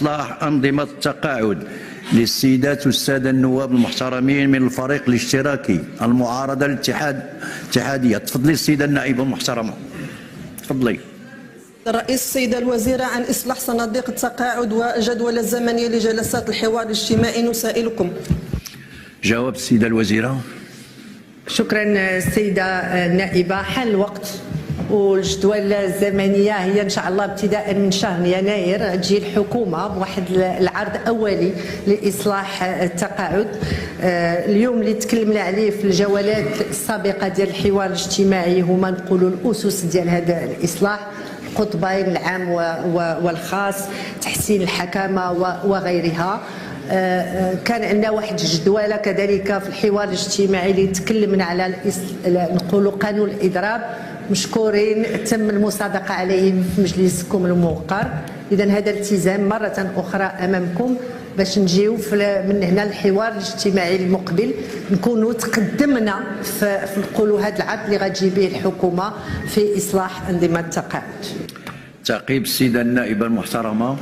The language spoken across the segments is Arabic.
إصلاح أنظمة التقاعد للسيدات والسادة النواب المحترمين من الفريق الاشتراكي المعارضة الاتحادية. تفضلي السيدة النائبة المحترمة، تفضلي. الرئيس السيدة الوزيرة عن إصلاح صناديق التقاعد والجدول الزمني لجلسات الحوار الاجتماعي نسائلكم. جواب السيدة الوزيرة. شكرا السيدة النائبة. حان الوقت والجدول الزمنيه هي ان شاء الله ابتداء من شهر يناير تجي الحكومه بواحد العرض اولي لاصلاح التقاعد. اليوم اللي تكلمنا عليه في الجولات السابقه ديال الحوار الاجتماعي هما نقولوا الاسس ديال هذا الاصلاح، القطبين العام والخاص، تحسين الحكامه وغيرها. كان عندنا واحد الجدوله كذلك في الحوار الاجتماعي اللي تكلمنا على نقولوا قانون الاضراب، مشكورين تم المصادقه عليه في مجلسكم الموقر. اذا هذا التزام مره اخرى امامكم باش نجيو من هنا الحوار الاجتماعي المقبل نكونوا تقدمنا في نقولوا هذا العرض اللي غتجي به الحكومه في اصلاح انظمه التقاعد. تعقيب السيده النائبه المحترمه.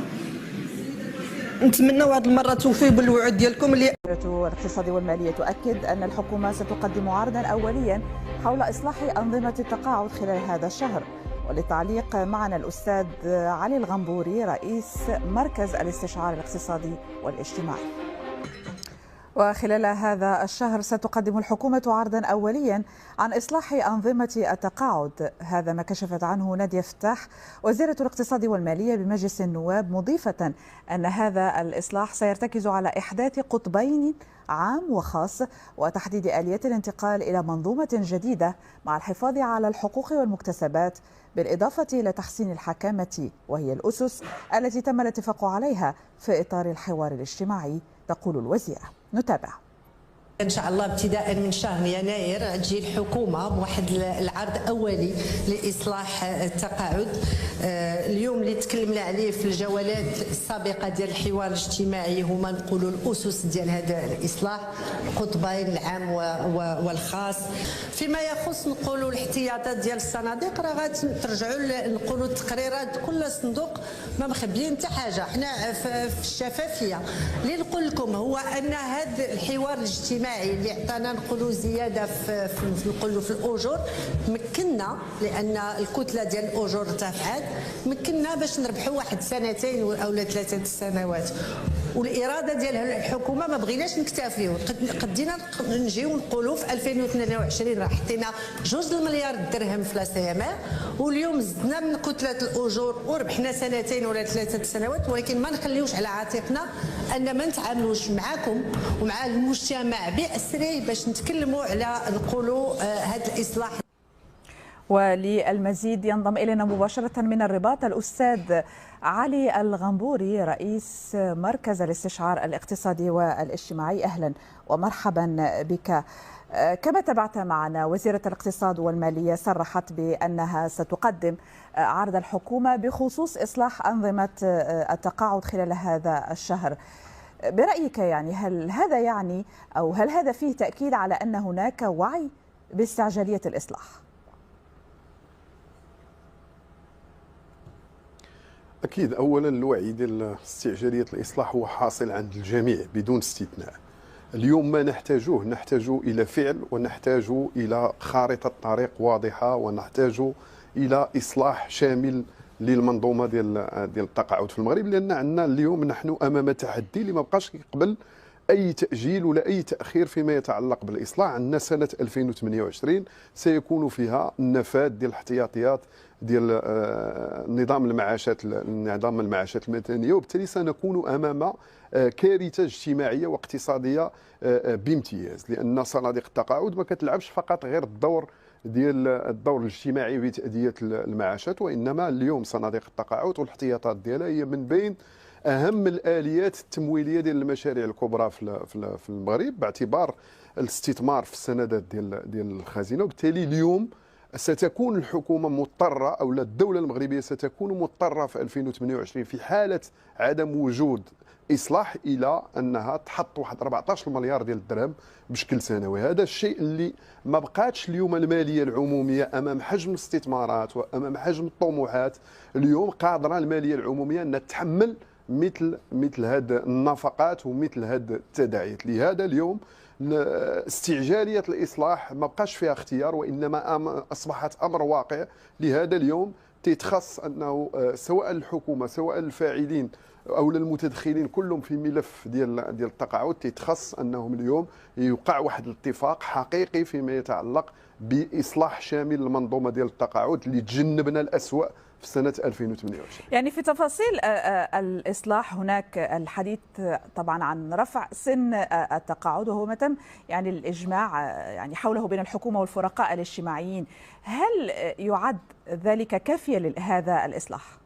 نتمنى هذه المره توفيوا بالوعود ديالكم اللي وزارة الاقتصاد والمالية تؤكد أن الحكومة ستقدم عرضا أوليا حول إصلاح أنظمة التقاعد خلال هذا الشهر. وللتعليق معنا الأستاذ علي الغنبوري رئيس مركز الاستشعار الاقتصادي والاجتماعي. وخلال هذا الشهر ستقدم الحكومة عرضا أوليا عن إصلاح أنظمة التقاعد، هذا ما كشفت عنه نادية فتاح وزيرة الاقتصاد والمالية بمجلس النواب، مضيفة أن هذا الإصلاح سيرتكز على إحداث قطبين عام وخاص وتحديد آليات الانتقال إلى منظومة جديدة مع الحفاظ على الحقوق والمكتسبات، بالإضافة إلى تحسين الحكامة وهي الأسس التي تم الاتفاق عليها في إطار الحوار الاجتماعي، تقول الوزيرة. نتابع. ان شاء الله ابتداء من شهر يناير تجي الحكومه بواحد العرض اولي لاصلاح التقاعد. اليوم اللي تكلمنا عليه في الجولات السابقه ديال الحوار الاجتماعي هما نقولوا الاسس ديال هذا الاصلاح، القطبين العام والخاص. فيما يخص نقولوا الاحتياطات ديال الصناديق راه غترجعوا نقولوا التقريرات كل صندوق ما مخبيين حتى حاجه، حنا في الشفافيه. اللي نقول لكم هو ان هذا الحوار الاجتماعي اللي عطانا نقولوا زياده في نقولوا في الاجور، مكننا لان الكتله ديال الاجور ارتفعت، مكننا باش نربحوا واحد سنتين او 3 سنوات. والاراده ديال الحكومه ما بغيناش نكتفيو، قدينا نجيو نقولوا في 2022 راه حطينا 2 مليار درهم في لا سي ام ار، واليوم زدنا من كتله الاجور وربحنا سنتين ولا 3 سنوات، ولكن ما نخليوش على عاتقنا ان ما نتعاملوش معكم ومع المجتمع بأسره باش نتكلموا على نقولوا هذا الاصلاح. وللمزيد ينضم الينا مباشره من الرباط الاستاذ علي الغنبوري رئيس مركز الاستشعار الاقتصادي والاجتماعي. اهلا ومرحبا بك. كما تابعت معنا وزيرة الاقتصاد والمالية صرحت بأنها ستقدم عرض الحكومة بخصوص إصلاح أنظمة التقاعد خلال هذا الشهر. برأيك يعني هل هذا يعني أو هل هذا فيه تأكيد على أن هناك وعي باستعجالية الإصلاح؟ أكيد. أولا الوعي ديال استعجالية الإصلاح هو حاصل عند الجميع بدون استثناء. اليوم ما نحتاج إلى فعل، ونحتاج إلى خارطة طريق واضحة، ونحتاج إلى إصلاح شامل للمنظومة ديال التقاعد في المغرب، لأن عندنا اليوم نحن أمام تحدي اللي ما بقاش يقبل أي تأجيل ولا أي تأخير فيما يتعلق بالإصلاح. عندنا سنة 2028 سيكون فيها النفاذ ديال الاحتياطيات ديال نظام المعاشات المدنية، وبالتالي سنكون أمام كارثة اجتماعية واقتصادية بامتياز، لأن صناديق التقاعد ما كتلعبش فقط غير الدور الاجتماعي بتأدية المعاشات، وإنما اليوم صناديق التقاعد والاحتياطات ديالها هي من بين أهم الآليات التمويلية ديال المشاريع الكبرى في المغرب، باعتبار الاستثمار في السندات ديال الخزينة. وبالتالي اليوم ستكون الحكومة مضطرة، أو الدولة المغربية ستكون مضطرة في 2028 في حالة عدم وجود إصلاح إلى أنها تحط واحد 14 مليار ديال الدرهم بشكل سنوي. هذا الشيء اللي ما بقاتش اليوم المالية العمومية أمام حجم الاستثمارات وأمام حجم الطموحات. اليوم قادرة المالية العمومية أن تتحمل مثل هذه النفقات ومثل هذه التداعيات. لهذا اليوم استعجاليه الاصلاح ما بقاش فيها اختيار، وانما اصبحت امر واقع. لهذا اليوم تيتخص انه سواء الحكومه سواء الفاعلين او المتدخلين كلهم في ملف ديال التقاعد، تيتخص انهم اليوم يوقع واحد الاتفاق حقيقي فيما يتعلق باصلاح شامل المنظومه ديال التقاعد اللي تجنبنا الاسوأ في سنه 2028. يعني في تفاصيل الإصلاح هناك الحديث طبعا عن رفع سن التقاعد، وهو ما تم يعني الإجماع يعني حوله بين الحكومة والفرقاء الاجتماعيين. هل يعد ذلك كافيا لهذا الإصلاح؟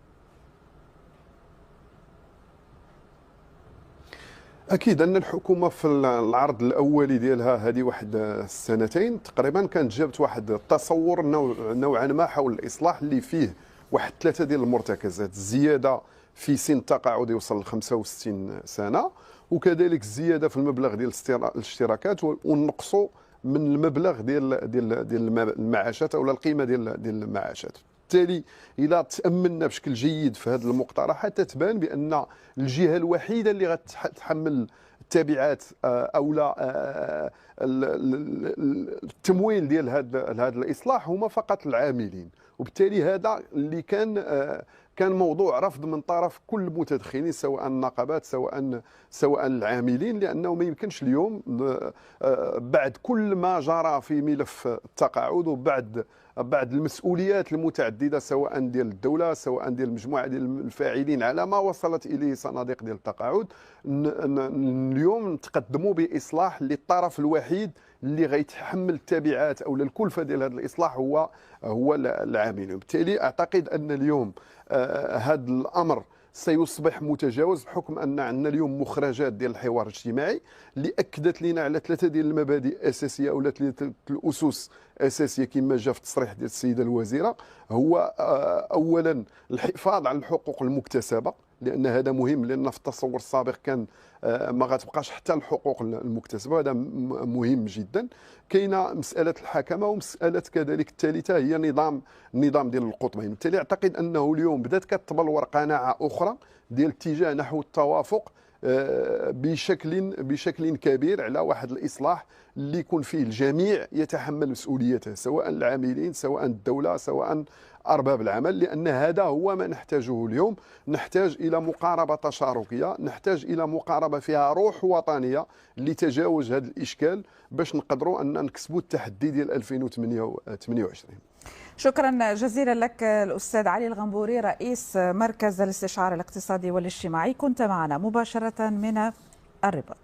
اكيد ان الحكومه في العرض الاولي ديالها هذه واحد السنتين تقريبا كانت جابت واحد التصور نوعا ما حول الاصلاح اللي فيه واحد 3 ديال المرتكزات: الزياده في سن التقاعد يوصل ل 65 سنه، وكذلك الزياده في المبلغ ديال الاشتراكات، ونقصوا من المبلغ ديال المعاشات او القيمه ديال المعاشات. بالتالي الى تاملنا بشكل جيد في هذه المقترحات تتبان بان الجهه الوحيده اللي غتحمل التبعات او لا التمويل ديال هذا الاصلاح هما فقط العاملين. وبالتالي هذا اللي كان موضوع رفض من طرف كل المتدخلين سواء النقابات سواء العاملين، لانه ما يمكنش اليوم بعد كل ما جرى في ملف التقاعد وبعد المسؤوليات المتعدده سواء ديال الدوله سواء ديال المجموعه ديال الفاعلين على ما وصلت اليه صناديق ديال التقاعد، اليوم نتقدموا باصلاح للطرف الوحيد اللي غيتحمل التبعات او الكلفه ديال هذا الاصلاح هو العاملين. بالتالي اعتقد ان اليوم هذا الامر سيصبح متجاوز بحكم ان عندنا اليوم مخرجات ديال الحوار الاجتماعي اللي اكدت لنا على 3 ديال المبادئ الاساسيه او 3 الاسس اساسيه كما جاء في التصريح ديال السيده الوزيره. هو اولا الحفاظ على الحقوق المكتسبه، لان هذا مهم، لان في التصور السابق كان ما غتبقاش حتى الحقوق المكتسبه، هذا مهم جدا. كاينه مساله الحكمه، ومساله كذلك الثالثه هي النظام ديال القطبين. بالتالي اعتقد انه اليوم بدات كتبلور قناعه اخرى ديال اتجاه نحو التوافق بشكل كبير على واحد الاصلاح اللي يكون فيه الجميع يتحمل مسؤوليته، سواء العاملين سواء الدوله سواء أرباب العمل، لأن هذا هو ما نحتاجه اليوم. نحتاج إلى مقاربة تشاركية، نحتاج إلى مقاربة فيها روح وطنية لتجاوز هذا الإشكال باش نقدروا أن نكسبوا التحدي ديال 2028. شكرا جزيلا لك الأستاذ علي الغنبوري، رئيس مركز الاستشعار الاقتصادي والاجتماعي، كنت معنا مباشرة من الرباط.